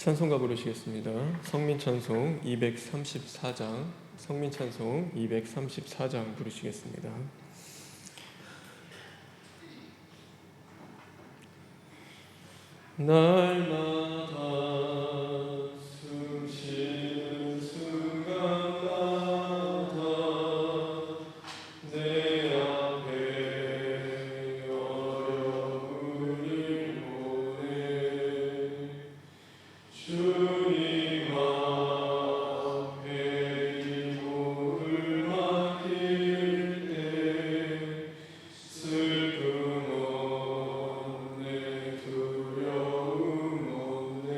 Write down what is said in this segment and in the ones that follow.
찬송가 부르시겠습니다. 성민찬송 234장, 성민찬송 234장 부르시겠습니다. 날마다 숨쉬는 순간마다 내 앞에 어려움을 보내 주님 앞에 이 몸을 맡길 때 슬픔 없네 두려움 없네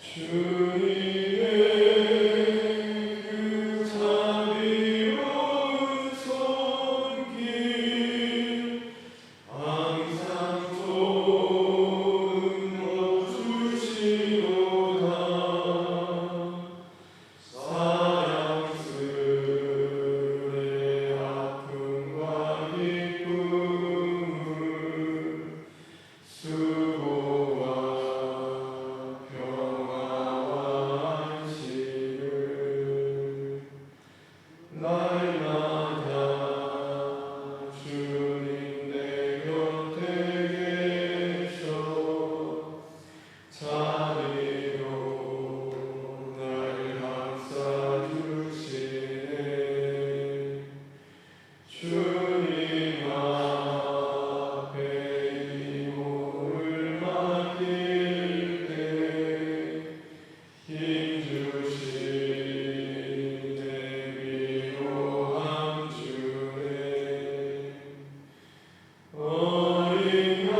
주님의 그 자비로운 손길 항상 도움을 주시로다 사랑스레 아픔과 기쁨을 수고와 평화와 안식을 날마다 주님 내 곁에 계셔 자비로 날 감싸주시네 주님 앞에 이 몸을 맡길 때 힘주시네 위로함 주네 어린 날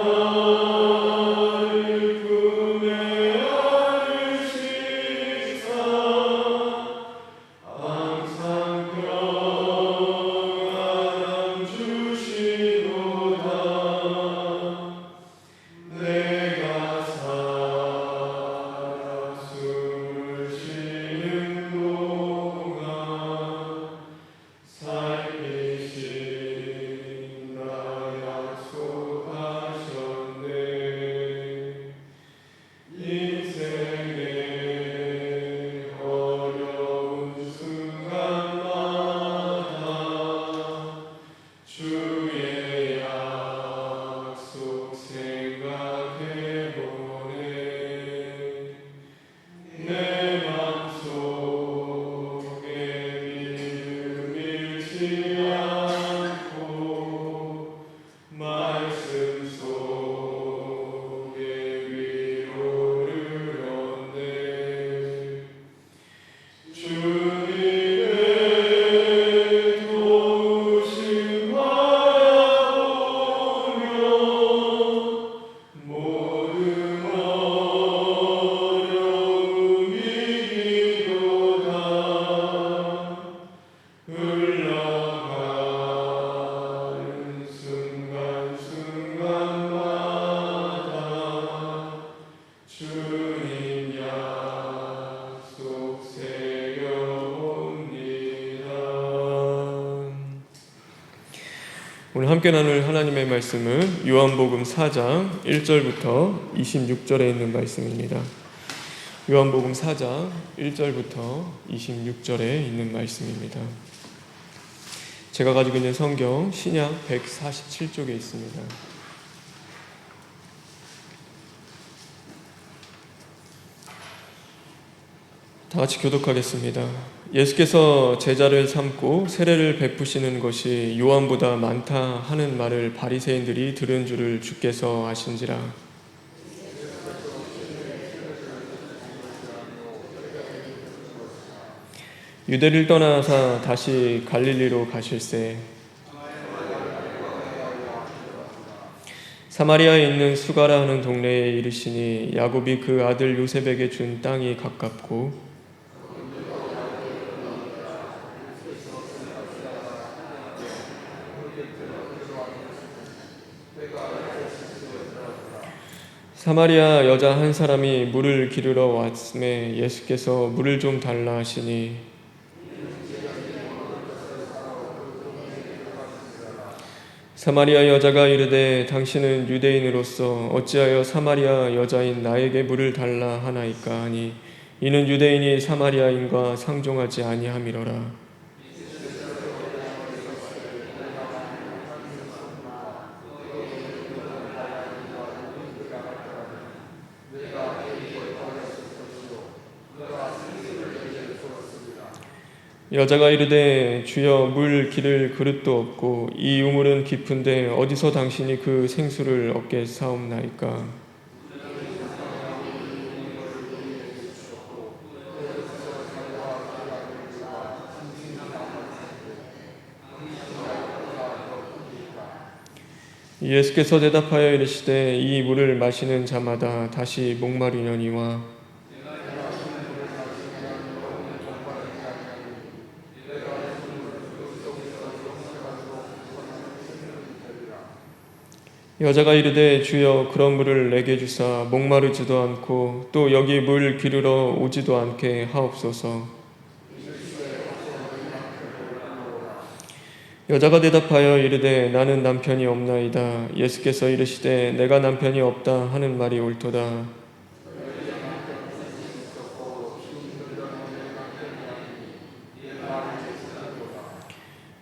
품에 안으시사 항상 평안함 주시로다 내가 살아 숨을 쉬는 동안 살피신다 약속하셨네 인생의 어려운 순간마다 주의 약속 생각해보네 내 맘속에 믿음 잃지 않고 말씀 속에 위로를 얻네 주님의 도우심 바라보며 모든 어려움 이기도다 흘러가는 순간순간마다 주님 약속 새겨봅니다. 오늘 함께 나눌 하나님의 말씀은 요한복음 4장 1절부터 26절에 있는 말씀입니다. 요한복음 4장 1절부터 26절에 있는 말씀입니다. 제가 가지고 있는 성경 신약 147쪽에 있습니다. 다 같이 교독하겠습니다. 예수께서 제자를 삼고 세례를 베푸시는 것이 요한보다 많다 하는 말을 바리새인들이 들은 줄을 주께서 아신지라. 유대를 떠나사 다시 갈릴리로 가실새 사마리아에 있는 수가라 하는 동네에 이르시니 야곱이 그 아들 요셉에게 준 땅이 가깝고 사마리아 여자 한 사람이 물을 기르러 왔음에 예수께서 물을 좀 달라 하시니 사마리아 여자가 이르되 당신은 유대인으로서 어찌하여 사마리아 여자인 나에게 물을 달라 하나이까 하니 이는 유대인이 사마리아인과 상종하지 아니함이로라. 여자가 이르되 주여 물 기를 그릇도 없고 이 우물은 깊은데 어디서 당신이 그 생수를 얻게 사옵나이까. 예수께서 대답하여 이르시되 이 물을 마시는 자마다 다시 목마르려니와 여자가 이르되 주여 그런 물을 내게 주사 목마르지도 않고 또 여기 물 기르러 오지도 않게 하옵소서. 여자가 대답하여 이르되 나는 남편이 없나이다. 예수께서 이르시되 내가 남편이 없다 하는 말이 옳도다.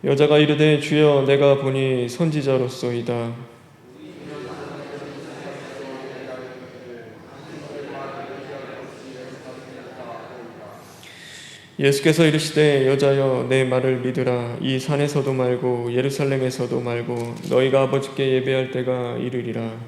여자가 이르되 주여 내가 보니 선지자로소이다. 예수께서 이르시되 여자여 내 말을 믿으라. 이 산에서도 말고 예루살렘에서도 말고 너희가 아버지께 예배할 때가 이르리라.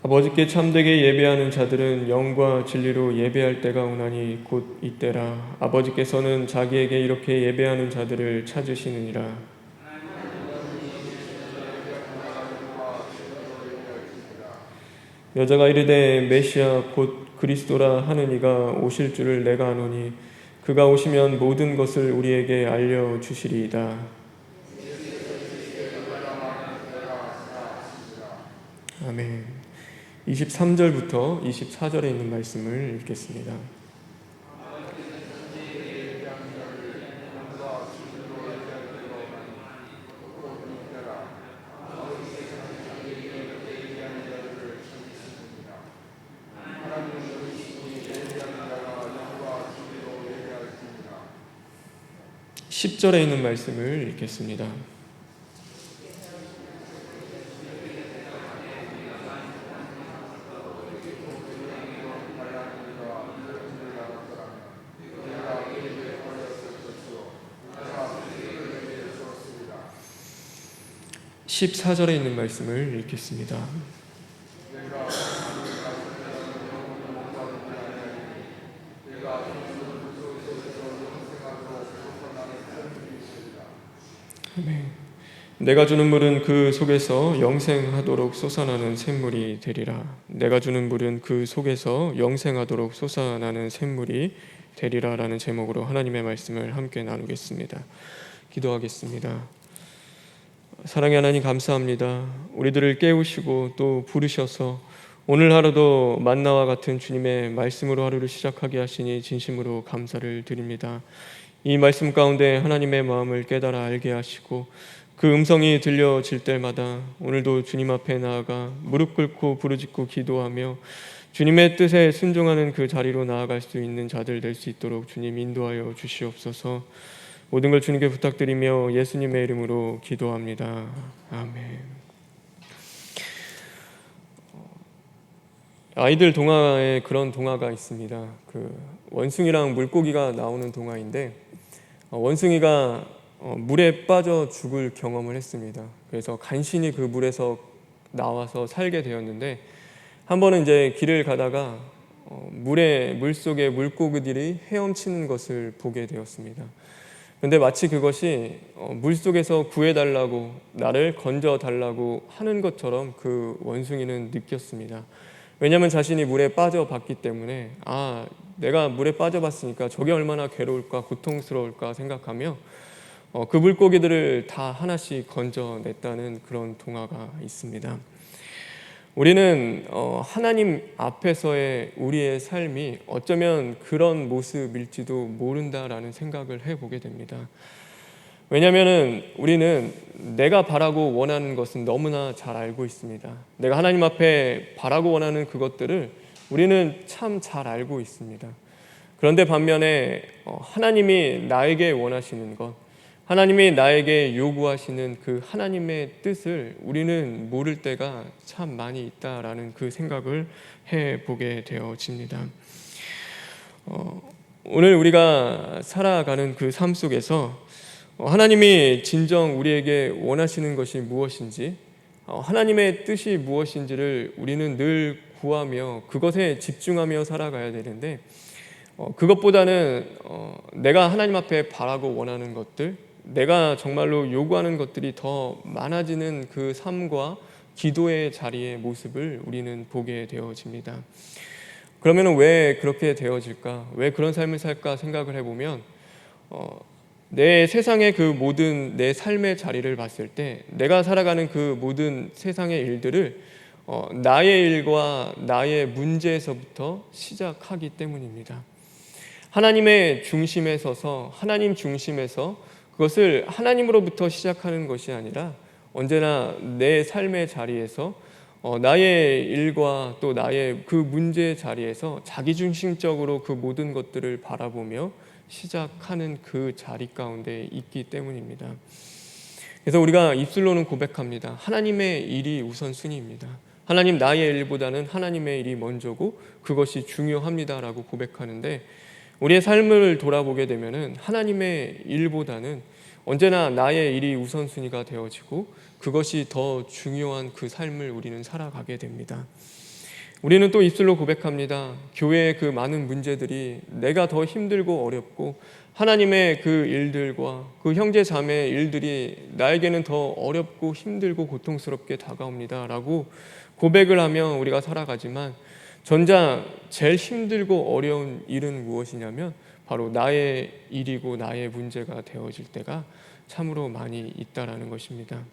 아버지께 참되게 예배하는 자들은 영과 진리로 예배할 때가 오나니 곧 이때라. 아버지께서는 자기에게 이렇게 예배하는 자들을 찾으시느니라. 여자가 이르되 메시아 곧 그리스도라 하는 이가 오실 줄을 내가 아노니 그가 오시면 모든 것을 우리에게 알려주시리이다. 아멘. 23절부터 24절에 있는 말씀을 읽겠습니다. 십 절에 있는 말씀을 읽겠습니다. (14절에) 있는 말씀을 읽겠습니다. 내가 주는 물은 그 속에서 영생하도록 솟아나는 샘물이 되리라. 내가 주는 물은 그 속에서 영생하도록 솟아나는 샘물이 되리라 라는 제목으로 하나님의 말씀을 함께 나누겠습니다. 기도하겠습니다. 사랑의 하나님 감사합니다. 우리들을 깨우시고 또 부르셔서 오늘 하루도 만나와 같은 주님의 말씀으로 하루를 시작하게 하시니 진심으로 감사를 드립니다. 이 말씀 가운데 하나님의 마음을 깨달아 알게 하시고 그 음성이 들려질 때마다 오늘도 주님 앞에 나아가 무릎 꿇고 부르짖고 기도하며 주님의 뜻에 순종하는 그 자리로 나아갈 수 있는 자들 될 수 있도록 주님 인도하여 주시옵소서. 모든 걸 주님께 부탁드리며 예수님의 이름으로 기도합니다. 아멘. 아이들 동화에 그런 동화가 있습니다. 그 원숭이랑 물고기가 나오는 동화인데 원숭이가 물에 빠져 죽을 경험을 했습니다. 그래서 간신히 그 물에서 나와서 살게 되었는데 한 번은 이제 길을 가다가 물속에 물고기들이 헤엄치는 것을 보게 되었습니다. 그런데 마치 그것이 물속에서 구해달라고 나를 건져달라고 하는 것처럼 그 원숭이는 느꼈습니다. 왜냐하면 자신이 물에 빠져봤기 때문에 내가 물에 빠져봤으니까 저게 얼마나 괴로울까 고통스러울까 생각하며 그 물고기들을 다 하나씩 건져냈다는 그런 동화가 있습니다. 우리는 하나님 앞에서의 우리의 삶이 어쩌면 그런 모습일지도 모른다라는 생각을 해보게 됩니다. 왜냐하면 우리는 내가 바라고 원하는 것은 너무나 잘 알고 있습니다. 내가 하나님 앞에 바라고 원하는 그것들을 우리는 참 잘 알고 있습니다. 그런데 반면에 하나님이 나에게 원하시는 것, 하나님이 나에게 요구하시는 그 하나님의 뜻을 우리는 모를 때가 참 많이 있다라는 그 생각을 해보게 되어집니다. 오늘 우리가 살아가는 그 삶 속에서 하나님이 진정 우리에게 원하시는 것이 무엇인지, 하나님의 뜻이 무엇인지를 우리는 늘 구하며 그것에 집중하며 살아가야 되는데, 그것보다는 내가 하나님 앞에 바라고 원하는 것들, 내가 정말로 요구하는 것들이 더 많아지는 그 삶과 기도의 자리의 모습을 우리는 보게 되어집니다. 그러면 왜 그렇게 되어질까? 왜 그런 삶을 살까 생각을 해보면 내 세상의 그 모든 내 삶의 자리를 봤을 때 내가 살아가는 그 모든 세상의 일들을 나의 일과 나의 문제에서부터 시작하기 때문입니다. 하나님의 중심에 서서 하나님 중심에서 그것을 하나님으로부터 시작하는 것이 아니라 언제나 내 삶의 자리에서 나의 일과 또 나의 그 문제 자리에서 자기중심적으로 그 모든 것들을 바라보며 시작하는 그 자리 가운데 있기 때문입니다. 그래서 우리가 입술로는 고백합니다. 하나님의 일이 우선순위입니다. 하나님, 나의 일보다는 하나님의 일이 먼저고 그것이 중요합니다라고 고백하는데, 우리의 삶을 돌아보게 되면은 하나님의 일보다는 언제나 나의 일이 우선순위가 되어지고 그것이 더 중요한 그 삶을 우리는 살아가게 됩니다. 우리는 또 입술로 고백합니다. 교회의 그 많은 문제들이 내가 더 힘들고 어렵고 하나님의 그 일들과 그 형제 자매의 일들이 나에게는 더 어렵고 힘들고 고통스럽게 다가옵니다 라고 고백을 하며 우리가 살아가지만, 전자 제일 힘들고 어려운 일은 무엇이냐면 바로 나의 일이고 나의 문제가 되어질 때가 참으로 많이 있다라는 것입니다.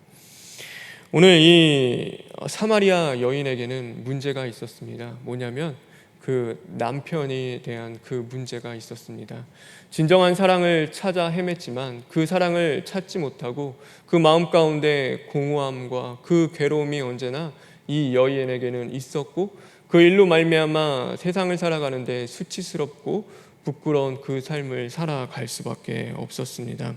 오늘 이 사마리아 여인에게는 문제가 있었습니다. 뭐냐면 그 남편에 대한 그 문제가 있었습니다. 진정한 사랑을 찾아 헤맸지만 그 사랑을 찾지 못하고 그 마음 가운데 공허함과 그 괴로움이 언제나 이 여인에게는 있었고, 그 일로 말미암아 세상을 살아가는데 수치스럽고 부끄러운 그 삶을 살아갈 수밖에 없었습니다.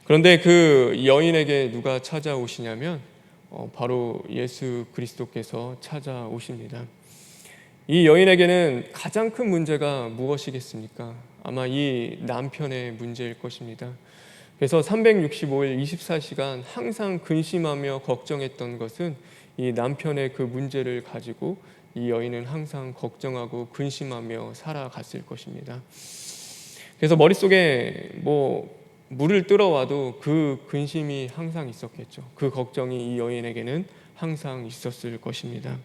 그런데 그 여인에게 누가 찾아오시냐면 바로 예수 그리스도께서 찾아오십니다. 이 여인에게는 가장 큰 문제가 무엇이겠습니까? 아마 이 남편의 문제일 것입니다. 그래서 365일 24시간 항상 근심하며 걱정했던 것은 이 남편의 그 문제를 가지고 이 여인은 항상 걱정하고 근심하며 살아갔을 것입니다. 그래서 머릿속에 물을 뜨러와도 그 근심이 항상 있었겠죠. 그 걱정이 이 여인에게는 항상 있었을 것입니다.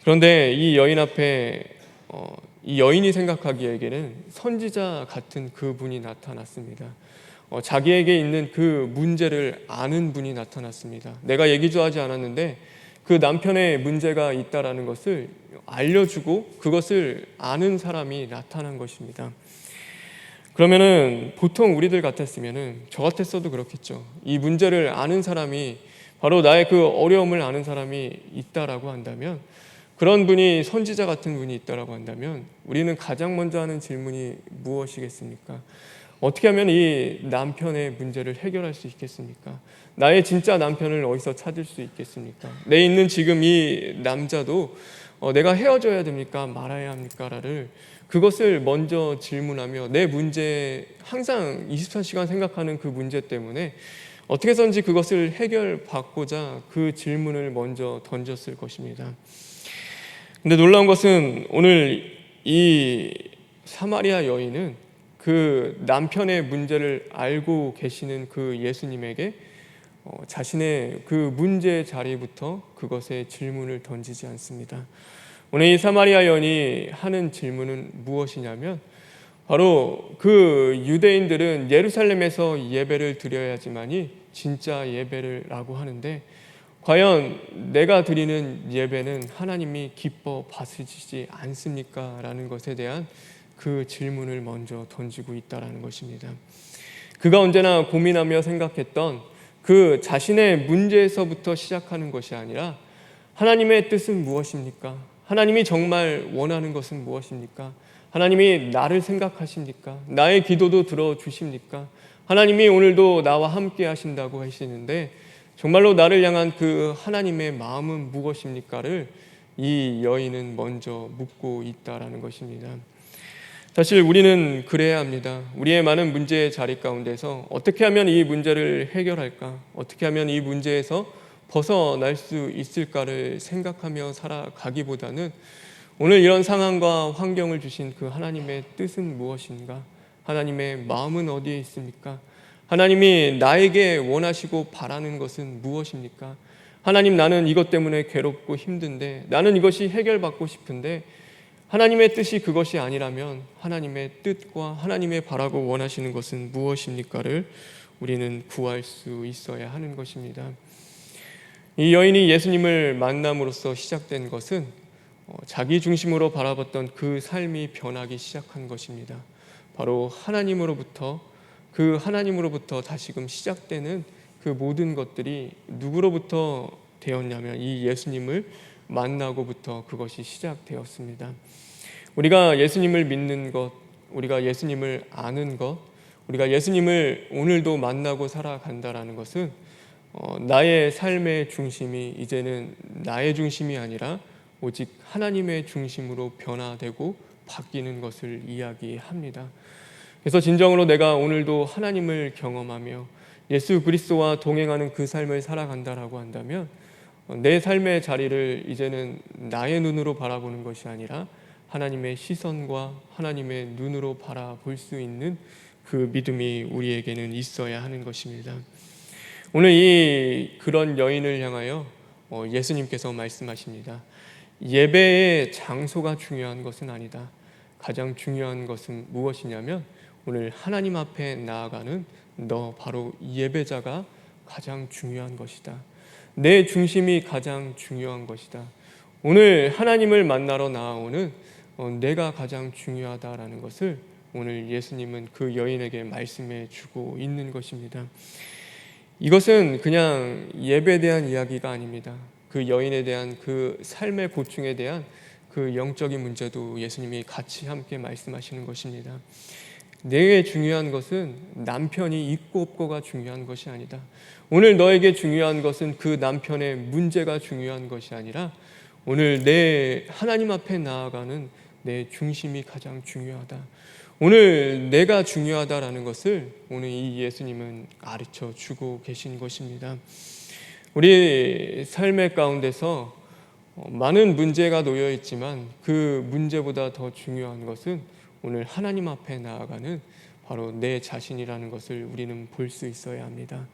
그런데 이 여인 앞에 이 여인이 생각하기에는 선지자 같은 그 분이 나타났습니다. 자기에게 있는 그 문제를 아는 분이 나타났습니다. 내가 얘기도 하지 않았는데 그 남편의 문제가 있다라는 것을 알려주고 그것을 아는 사람이 나타난 것입니다. 그러면은 보통 우리들 같았으면은, 저 같았어도 그렇겠죠. 이 문제를 아는 사람이, 바로 나의 그 어려움을 아는 사람이 있다라고 한다면, 그런 분이 선지자 같은 분이 있다라고 한다면 우리는 가장 먼저 하는 질문이 무엇이겠습니까? 어떻게 하면 이 남편의 문제를 해결할 수 있겠습니까? 나의 진짜 남편을 어디서 찾을 수 있겠습니까? 내 있는 지금 이 남자도 내가 헤어져야 됩니까? 말아야 합니까?를 그것을 먼저 질문하며 내 문제, 항상 24시간 생각하는 그 문제 때문에 어떻게 해서든지 그것을 해결받고자 그 질문을 먼저 던졌을 것입니다. 근데 놀라운 것은 오늘 이 사마리아 여인은 그 남편의 문제를 알고 계시는 그 예수님에게 자신의 그 문제 자리부터 그것에 질문을 던지지 않습니다. 오늘 이 사마리아 여인이 하는 질문은 무엇이냐면, 바로 그 유대인들은 예루살렘에서 예배를 드려야지만이 진짜 예배라고 하는데, 과연 내가 드리는 예배는 하나님이 기뻐 받으시지 않습니까? 라는 것에 대한 그 질문을 먼저 던지고 있다는 것입니다. 그가 언제나 고민하며 생각했던 그 자신의 문제에서부터 시작하는 것이 아니라 하나님의 뜻은 무엇입니까? 하나님이 정말 원하는 것은 무엇입니까? 하나님이 나를 생각하십니까? 나의 기도도 들어주십니까? 하나님이 오늘도 나와 함께 하신다고 하시는데 정말로 나를 향한 그 하나님의 마음은 무엇입니까를 이 여인은 먼저 묻고 있다라는 것입니다. 사실 우리는 그래야 합니다. 우리의 많은 문제의 자리 가운데서 어떻게 하면 이 문제를 해결할까? 어떻게 하면 이 문제에서 벗어날 수 있을까를 생각하며 살아가기보다는 오늘 이런 상황과 환경을 주신 그 하나님의 뜻은 무엇인가? 하나님의 마음은 어디에 있습니까? 하나님이 나에게 원하시고 바라는 것은 무엇입니까? 하나님, 나는 이것 때문에 괴롭고 힘든데, 나는 이것이 해결받고 싶은데 하나님의 뜻이 그것이 아니라면 하나님의 뜻과 하나님의 바라고 원하시는 것은 무엇입니까를 우리는 구할 수 있어야 하는 것입니다. 이 여인이 예수님을 만남으로써 시작된 것은 자기 중심으로 바라봤던 그 삶이 변하기 시작한 것입니다. 바로 하나님으로부터 다시금 시작되는 그 모든 것들이 누구로부터 되었냐면 이 예수님을 만나고부터 그것이 시작되었습니다. 우리가 예수님을 믿는 것, 우리가 예수님을 아는 것, 우리가 예수님을 오늘도 만나고 살아간다라는 것은 나의 삶의 중심이 이제는 나의 중심이 아니라 오직 하나님의 중심으로 변화되고 바뀌는 것을 이야기합니다. 그래서 진정으로 내가 오늘도 하나님을 경험하며 예수 그리스도와 동행하는 그 삶을 살아간다라고 한다면 내 삶의 자리를 이제는 나의 눈으로 바라보는 것이 아니라 하나님의 시선과 하나님의 눈으로 바라볼 수 있는 그 믿음이 우리에게는 있어야 하는 것입니다. 오늘 그런 여인을 향하여 예수님께서 말씀하십니다. 예배의 장소가 중요한 것은 아니다. 가장 중요한 것은 무엇이냐면 오늘 하나님 앞에 나아가는 너 바로 예배자가 가장 중요한 것이다. 내 중심이 가장 중요한 것이다. 오늘 하나님을 만나러 나아오는 내가 가장 중요하다라는 것을 오늘 예수님은 그 여인에게 말씀해 주고 있는 것입니다. 이것은 그냥 예배에 대한 이야기가 아닙니다. 그 여인에 대한 그 삶의 고충에 대한 그 영적인 문제도 예수님이 같이 함께 말씀하시는 것입니다. 내게 중요한 것은 남편이 있고 없고가 중요한 것이 아니다. 오늘 너에게 중요한 것은 그 남편의 문제가 중요한 것이 아니라 오늘 내 하나님 앞에 나아가는 내 중심이 가장 중요하다. 오늘 내가 중요하다라는 것을 오늘 이 예수님은 가르쳐 주고 계신 것입니다. 우리 삶의 가운데서 많은 문제가 놓여 있지만 그 문제보다 더 중요한 것은 오늘 하나님 앞에 나아가는 바로 내 자신이라는 것을 우리는 볼 수 있어야 합니다.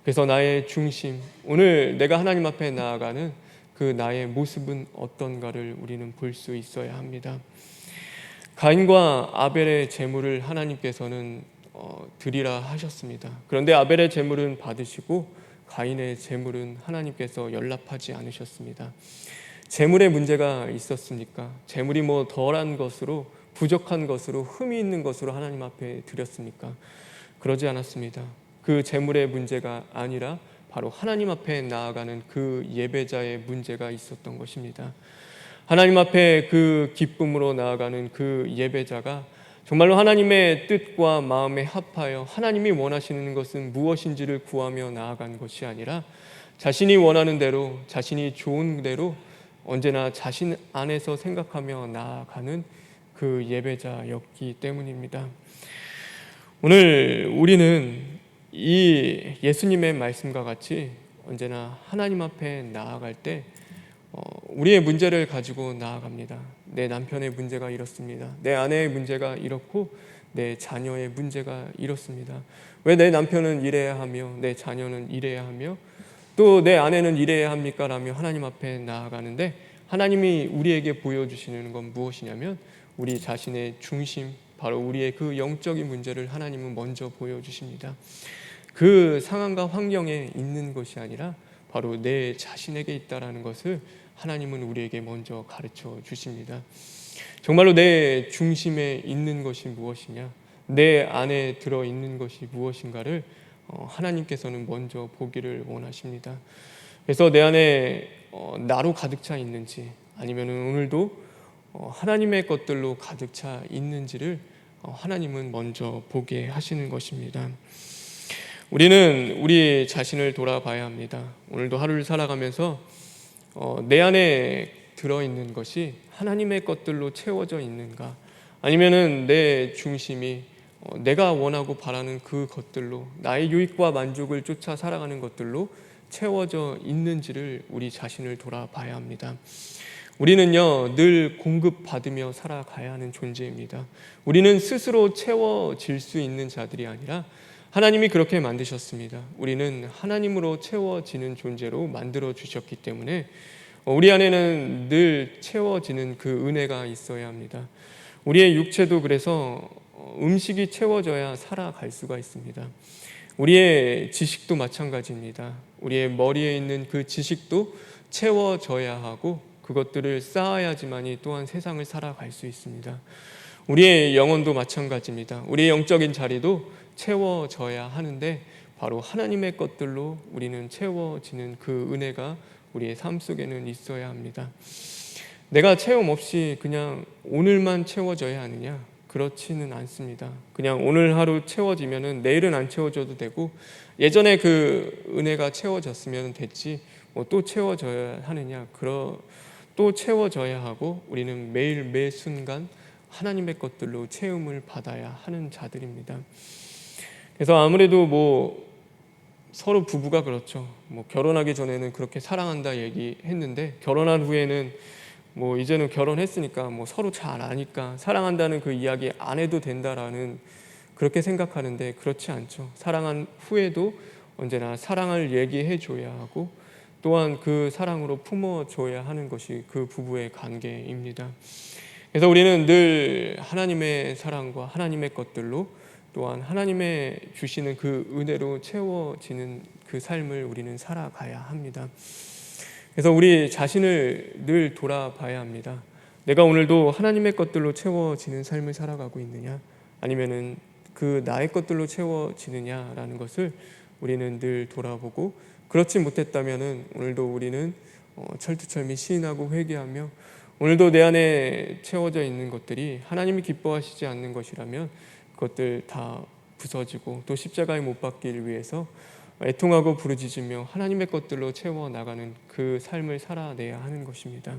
그래서 나의 중심, 오늘 내가 하나님 앞에 나아가는 그 나의 모습은 어떤가를 우리는 볼 수 있어야 합니다. 가인과 아벨의 제물을 하나님께서는 드리라 하셨습니다. 그런데 아벨의 제물은 받으시고 가인의 제물은 하나님께서 연락하지 않으셨습니다. 제물에 문제가 있었습니까? 제물이 덜한 것으로, 부족한 것으로, 흠이 있는 것으로 하나님 앞에 드렸습니까? 그러지 않았습니다. 그 제물의 문제가 아니라 바로 하나님 앞에 나아가는 그 예배자의 문제가 있었던 것입니다. 하나님 앞에 그 기쁨으로 나아가는 그 예배자가 정말로 하나님의 뜻과 마음에 합하여 하나님이 원하시는 것은 무엇인지를 구하며 나아간 것이 아니라 자신이 원하는 대로, 자신이 좋은 대로 언제나 자신 안에서 생각하며 나아가는 그 예배자였기 때문입니다. 오늘 우리는 이 예수님의 말씀과 같이 언제나 하나님 앞에 나아갈 때 우리의 문제를 가지고 나아갑니다. 내 남편의 문제가 이렇습니다. 내 아내의 문제가 이렇고 내 자녀의 문제가 이렇습니다. 왜 내 남편은 이래야 하며 내 자녀는 이래야 하며 또 내 아내는 이래야 합니까? 라며 하나님 앞에 나아가는데 하나님이 우리에게 보여주시는 건 무엇이냐면 우리 자신의 중심, 바로 우리의 그 영적인 문제를 하나님은 먼저 보여주십니다. 그 상황과 환경에 있는 것이 아니라 바로 내 자신에게 있다라는 것을 하나님은 우리에게 먼저 가르쳐 주십니다. 정말로 내 중심에 있는 것이 무엇이냐, 내 안에 들어있는 것이 무엇인가를 하나님께서는 먼저 보기를 원하십니다. 그래서 내 안에 나로 가득 차 있는지, 아니면 오늘도 하나님의 것들로 가득 차 있는지를 하나님은 먼저 보게 하시는 것입니다. 우리는 우리 자신을 돌아봐야 합니다. 오늘도 하루를 살아가면서 내 안에 들어있는 것이 하나님의 것들로 채워져 있는가, 아니면은 내 중심이 내가 원하고 바라는 그 것들로, 나의 유익과 만족을 쫓아 살아가는 것들로 채워져 있는지를 우리 자신을 돌아봐야 합니다. 우리는요, 늘 공급받으며 살아가야 하는 존재입니다. 우리는 스스로 채워질 수 있는 자들이 아니라 하나님이 그렇게 만드셨습니다. 우리는 하나님으로 채워지는 존재로 만들어 주셨기 때문에 우리 안에는 늘 채워지는 그 은혜가 있어야 합니다. 우리의 육체도 그래서 음식이 채워져야 살아갈 수가 있습니다. 우리의 지식도 마찬가지입니다. 우리의 머리에 있는 그 지식도 채워져야 하고 그것들을 쌓아야지만이 또한 세상을 살아갈 수 있습니다. 우리의 영혼도 마찬가지입니다. 우리의 영적인 자리도 채워져야 하는데 바로 하나님의 것들로 우리는 채워지는 그 은혜가 우리의 삶 속에는 있어야 합니다. 내가 체험 없이 그냥 오늘만 채워져야 하느냐? 그렇지는 않습니다. 그냥 오늘 하루 채워지면은 내일은 안 채워져도 되고, 예전에 그 은혜가 채워졌으면 됐지 또 채워져야 하느냐? 또 채워져야 하고, 우리는 매일 매 순간 하나님의 것들로 채움을 받아야 하는 자들입니다. 그래서 아무래도 서로 부부가 그렇죠. 결혼하기 전에는 그렇게 사랑한다 얘기했는데 결혼한 후에는 이제는 결혼했으니까 서로 잘 아니까 사랑한다는 그 이야기 안 해도 된다라는 그렇게 생각하는데, 그렇지 않죠. 사랑한 후에도 언제나 사랑을 얘기해 줘야 하고 또한 그 사랑으로 품어줘야 하는 것이 그 부부의 관계입니다. 그래서 우리는 늘 하나님의 사랑과 하나님의 것들로, 또한 하나님의 주시는 그 은혜로 채워지는 그 삶을 우리는 살아가야 합니다. 그래서 우리 자신을 늘 돌아봐야 합니다. 내가 오늘도 하나님의 것들로 채워지는 삶을 살아가고 있느냐, 아니면은 그 나의 것들로 채워지느냐라는 것을 우리는 늘 돌아보고, 그렇지 못했다면은 오늘도 우리는 철두철미 시인하고 회개하며, 오늘도 내 안에 채워져 있는 것들이 하나님이 기뻐하시지 않는 것이라면 그것들 다 부서지고 또 십자가에 못 박기를 위해서 애통하고 부르짖으며 하나님의 것들로 채워나가는 그 삶을 살아내야 하는 것입니다.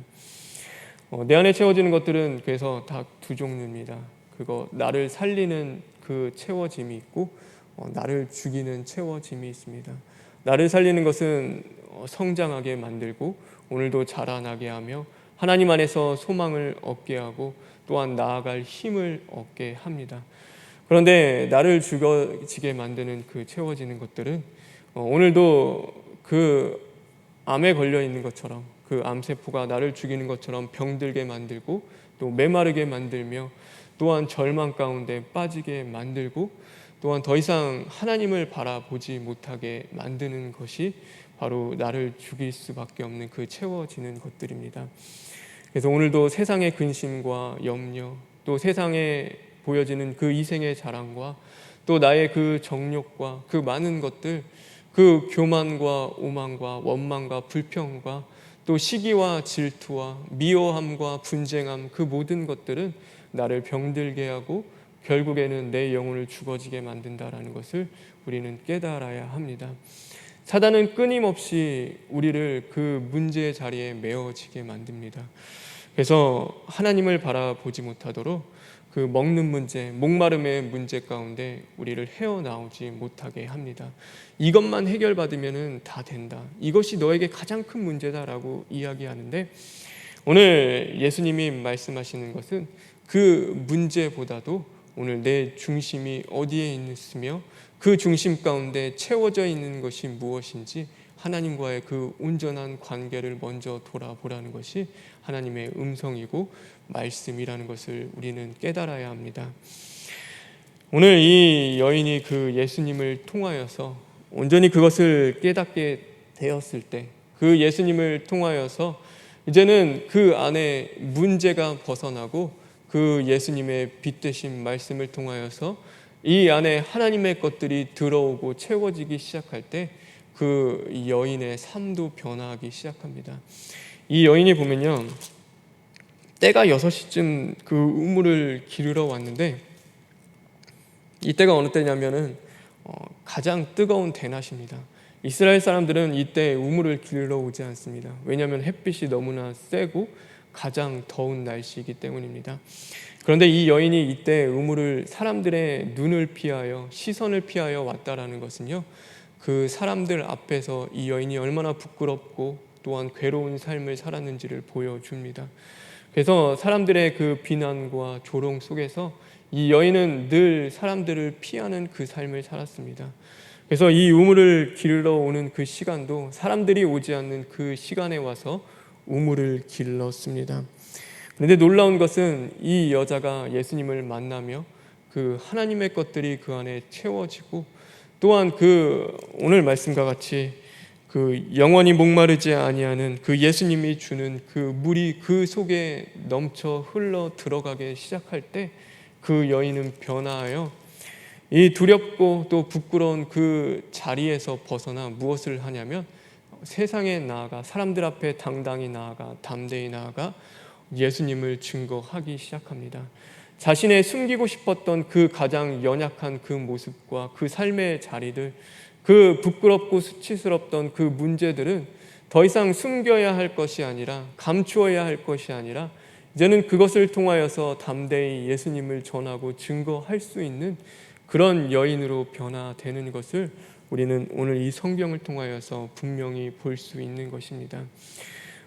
내 안에 채워지는 것들은 그래서 다 두 종류입니다. 그거 나를 살리는 그 채워짐이 있고 나를 죽이는 채워짐이 있습니다. 나를 살리는 것은 성장하게 만들고 오늘도 자라나게 하며 하나님 안에서 소망을 얻게 하고 또한 나아갈 힘을 얻게 합니다. 그런데 나를 죽어지게 만드는 그 채워지는 것들은 오늘도 그 암에 걸려 있는 것처럼, 그 암세포가 나를 죽이는 것처럼 병들게 만들고 또 메마르게 만들며 또한 절망 가운데 빠지게 만들고 또한 더 이상 하나님을 바라보지 못하게 만드는 것이 바로 나를 죽일 수밖에 없는 그 채워지는 것들입니다. 그래서 오늘도 세상의 근심과 염려, 또 세상에 보여지는 그 이생의 자랑과 또 나의 그 정욕과 그 많은 것들, 그 교만과 오만과 원망과 불평과 또 시기와 질투와 미워함과 분쟁함, 그 모든 것들은 나를 병들게 하고 결국에는 내 영혼을 죽어지게 만든다라는 것을 우리는 깨달아야 합니다. 사단은 끊임없이 우리를 그 문제의 자리에 메어지게 만듭니다. 그래서 하나님을 바라보지 못하도록 그 먹는 문제, 목마름의 문제 가운데 우리를 헤어나오지 못하게 합니다. 이것만 해결받으면 다 된다. 이것이 너에게 가장 큰 문제다라고 이야기하는데, 오늘 예수님이 말씀하시는 것은 그 문제보다도 오늘 내 중심이 어디에 있으며 그 중심 가운데 채워져 있는 것이 무엇인지 하나님과의 그 온전한 관계를 먼저 돌아보라는 것이 하나님의 음성이고 말씀이라는 것을 우리는 깨달아야 합니다. 오늘 이 여인이 그 예수님을 통하여서 온전히 그것을 깨닫게 되었을 때 그 예수님을 통하여서 이제는 그 안에 문제가 벗어나고 그 예수님의 빛 되신 말씀을 통하여서 이 안에 하나님의 것들이 들어오고 채워지기 시작할 때 그 여인의 삶도 변화하기 시작합니다. 이 여인이 보면요, 때가 6시쯤 그 우물을 기르러 왔는데, 이때가 어느 때냐면은 가장 뜨거운 대낮입니다. 이스라엘 사람들은 이때 우물을 기르러 오지 않습니다. 왜냐하면 햇빛이 너무나 세고 가장 더운 날씨이기 때문입니다. 그런데 이 여인이 이때 우물을 사람들의 눈을 피하여 시선을 피하여 왔다라는 것은요, 그 사람들 앞에서 이 여인이 얼마나 부끄럽고 또한 괴로운 삶을 살았는지를 보여줍니다. 그래서 사람들의 그 비난과 조롱 속에서 이 여인은 늘 사람들을 피하는 그 삶을 살았습니다. 그래서 이 우물을 기르러 오는 그 시간도 사람들이 오지 않는 그 시간에 와서 우물을 길렀습니다. 그런데 놀라운 것은 이 여자가 예수님을 만나며 그 하나님의 것들이 그 안에 채워지고, 또한 그 오늘 말씀과 같이 그 영원히 목마르지 아니하는 그 예수님이 주는 그 물이 그 속에 넘쳐 흘러 들어가게 시작할 때 그 여인은 변화하여 이 두렵고 또 부끄러운 그 자리에서 벗어나 무엇을 하냐면 세상에 나아가 사람들 앞에 당당히 나아가 담대히 나아가 예수님을 증거하기 시작합니다. 자신의 숨기고 싶었던 그 가장 연약한 그 모습과 그 삶의 자리들, 그 부끄럽고 수치스럽던 그 문제들은 더 이상 숨겨야 할 것이 아니라 감추어야 할 것이 아니라 이제는 그것을 통하여서 담대히 예수님을 전하고 증거할 수 있는 그런 여인으로 변화되는 것을 우리는 오늘 이 성경을 통하여서 분명히 볼 수 있는 것입니다.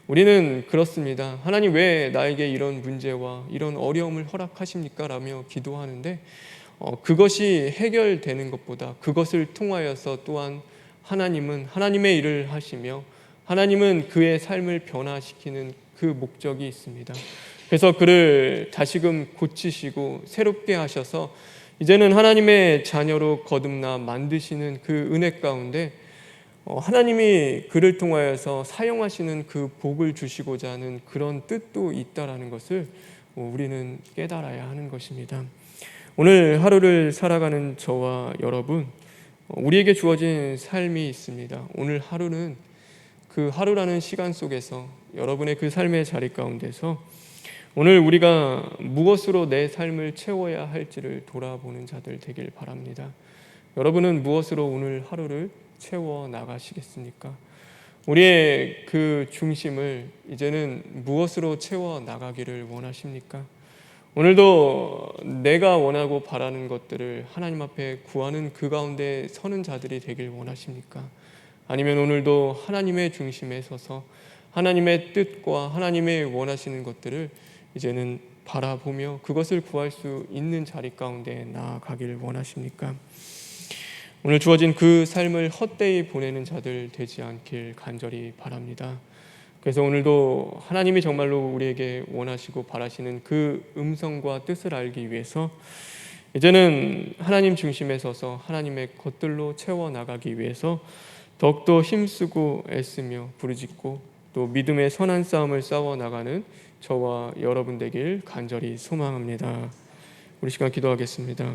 우리는 그렇습니다. 하나님 왜 나에게 이런 문제와 이런 어려움을 허락하십니까? 라며 기도하는데 그것이 해결되는 것보다 그것을 통하여서 또한 하나님은 하나님의 일을 하시며 하나님은 그의 삶을 변화시키는 그 목적이 있습니다. 그래서 그를 다시금 고치시고 새롭게 하셔서 이제는 하나님의 자녀로 거듭나 만드시는 그 은혜 가운데 하나님이 그를 통하여서 사용하시는 그 복을 주시고자 하는 그런 뜻도 있다라는 것을 우리는 깨달아야 하는 것입니다. 오늘 하루를 살아가는 저와 여러분, 우리에게 주어진 삶이 있습니다. 오늘 하루는 그 하루라는 시간 속에서 여러분의 그 삶의 자리 가운데서 오늘 우리가 무엇으로 내 삶을 채워야 할지를 돌아보는 자들 되길 바랍니다. 여러분은 무엇으로 오늘 하루를 채워 나가시겠습니까? 우리의 그 중심을 이제는 무엇으로 채워 나가기를 원하십니까? 오늘도 내가 원하고 바라는 것들을 하나님 앞에 구하는 그 가운데 서는 자들이 되길 원하십니까? 아니면 오늘도 하나님의 중심에 서서 하나님의 뜻과 하나님의 원하시는 것들을 이제는 바라보며 그것을 구할 수 있는 자리 가운데 나아가길 원하십니까? 오늘 주어진 그 삶을 헛되이 보내는 자들 되지 않길 간절히 바랍니다. 그래서 오늘도 하나님이 정말로 우리에게 원하시고 바라시는 그 음성과 뜻을 알기 위해서 이제는 하나님 중심에 서서 하나님의 것들로 채워나가기 위해서 더욱더 힘쓰고 애쓰며 부르짖고 또 믿음의 선한 싸움을 싸워나가는 저와 여러분 되길 간절히 소망합니다. 우리 시간 기도하겠습니다.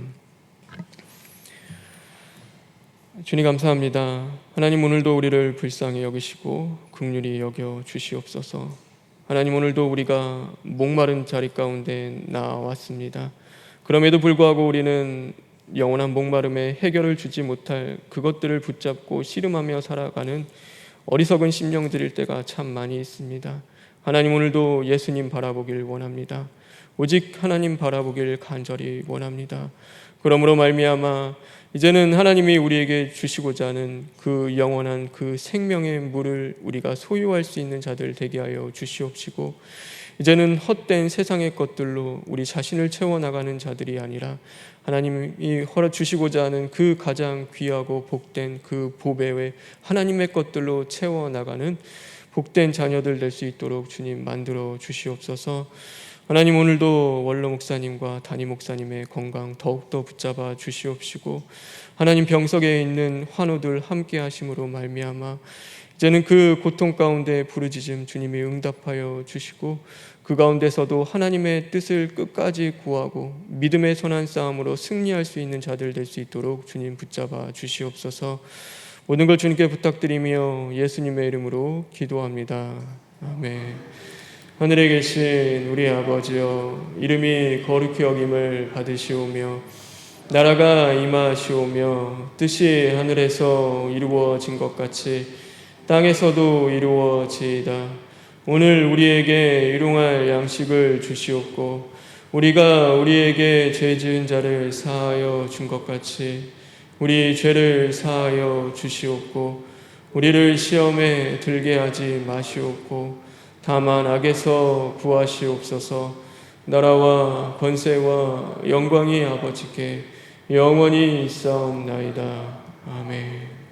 주님 감사합니다. 하나님 오늘도 우리를 불쌍히 여기시고 긍휼히 여겨 주시옵소서. 하나님 오늘도 우리가 목마른 자리 가운데 나왔습니다. 그럼에도 불구하고 우리는 영원한 목마름에 해결을 주지 못할 그것들을 붙잡고 씨름하며 살아가는 어리석은 심령들일 때가 참 많이 있습니다. 하나님 오늘도 예수님 바라보길 원합니다. 오직 하나님 바라보길 간절히 원합니다. 그러므로 말미암아 이제는 하나님이 우리에게 주시고자 하는 그 영원한 그 생명의 물을 우리가 소유할 수 있는 자들 되게 하여 주시옵시고 이제는 헛된 세상의 것들로 우리 자신을 채워나가는 자들이 아니라 하나님이 허락 주시고자 하는 그 가장 귀하고 복된 그 보배의 하나님의 것들로 채워나가는 복된 자녀들 될 수 있도록 주님 만들어 주시옵소서. 하나님 오늘도 원로 목사님과 담임 목사님의 건강 더욱더 붙잡아 주시옵시고 하나님 병석에 있는 환우들 함께 하심으로 말미암아 이제는 그 고통 가운데 부르짖음 주님이 응답하여 주시고 그 가운데서도 하나님의 뜻을 끝까지 구하고 믿음의 선한 싸움으로 승리할 수 있는 자들 될 수 있도록 주님 붙잡아 주시옵소서. 모든 걸 주님께 부탁드리며 예수님의 이름으로 기도합니다. 아멘. 하늘에 계신 우리 아버지여, 이름이 거룩히 여김을 받으시오며 나라가 임하시오며 뜻이 하늘에서 이루어진 것 같이 땅에서도 이루어지이다. 오늘 우리에게 일용할 양식을 주시옵고 우리가 우리에게 죄 지은 자를 사하여 준 것 같이 우리 죄를 사하여 주시옵고 우리를 시험에 들게 하지 마시옵고 다만 악에서 구하시옵소서. 나라와 권세와 영광이 아버지께 영원히 있사옵나이다. 아멘.